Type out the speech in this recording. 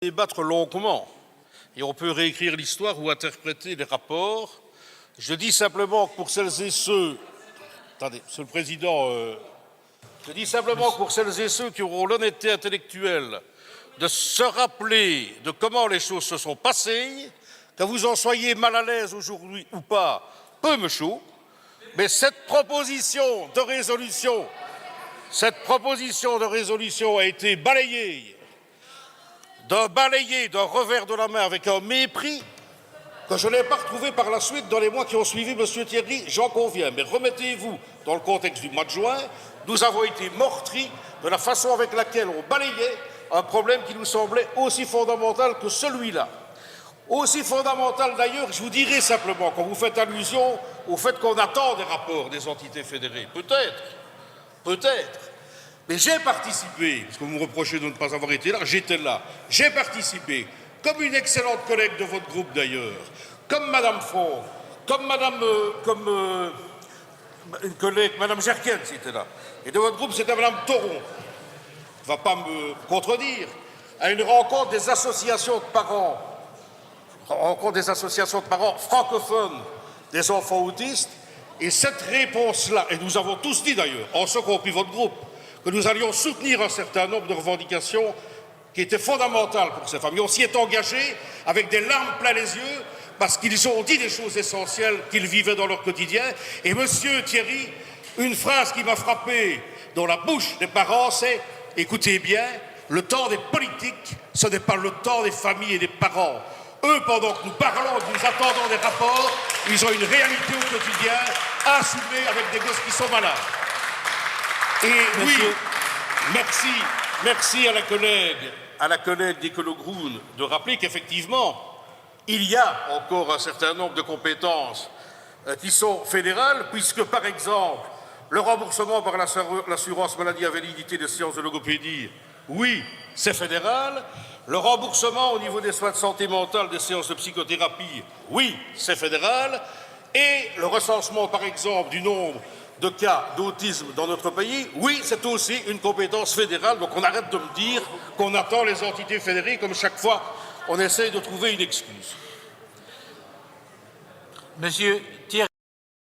Débattre longuement et on peut réécrire l'histoire ou interpréter les rapports. Je dis simplement que pour celles et ceux... Attendez, Monsieur le Président, je dis simplement que pour celles et ceux qui auront l'honnêteté intellectuelle de se rappeler de comment les choses se sont passées, que vous en soyez mal à l'aise aujourd'hui ou pas, peu me chaud, mais cette proposition de résolution a été balayée d'un revers de la main avec un mépris que je n'ai pas retrouvé par la suite dans les mois qui ont suivi, Monsieur Thierry, j'en conviens. Mais remettez-vous dans le contexte du mois de juin, nous avons été meurtris de la façon avec laquelle on balayait un problème qui nous semblait aussi fondamental que celui-là. Aussi fondamental d'ailleurs, je vous dirais simplement, quand vous faites allusion au fait qu'on attend des rapports des entités fédérées, peut-être. Mais j'ai participé, parce que vous me reprochez de ne pas avoir été là, j'étais là. J'ai participé, comme une excellente collègue de votre groupe d'ailleurs, comme Madame Font, comme une collègue, Madame Jerken, c'était là. Et de votre groupe, c'était Madame Thoron. Ne va pas me contredire. À une rencontre des associations de parents, francophones des enfants autistes, et cette réponse-là, et nous avons tous dit d'ailleurs, en ce compris votre groupe, que nous allions soutenir un certain nombre de revendications qui étaient fondamentales pour ces familles. On s'y est engagé avec des larmes plein les yeux parce qu'ils ont dit des choses essentielles qu'ils vivaient dans leur quotidien. Et Monsieur Thierry, une phrase qui m'a frappé dans la bouche des parents, c'est « Écoutez bien, le temps des politiques, ce n'est pas le temps des familles et des parents. Eux, pendant que nous parlons, que nous attendons des rapports, ils ont une réalité au quotidien à assumer avec des gosses qui sont malades. » Et oui, merci à la collègue d'Écolo Groen de rappeler qu'effectivement, il y a encore un certain nombre de compétences qui sont fédérales, puisque par exemple, le remboursement par l'assurance maladie à validité des séances de logopédie, oui, c'est fédéral. Le remboursement au niveau des soins de santé mentale des séances de psychothérapie, oui, c'est fédéral. Et le recensement, par exemple, du nombre de cas d'autisme dans notre pays, oui, c'est aussi une compétence fédérale. Donc on arrête de me dire qu'on attend les entités fédérées, comme chaque fois on essaye de trouver une excuse. Monsieur Thierry.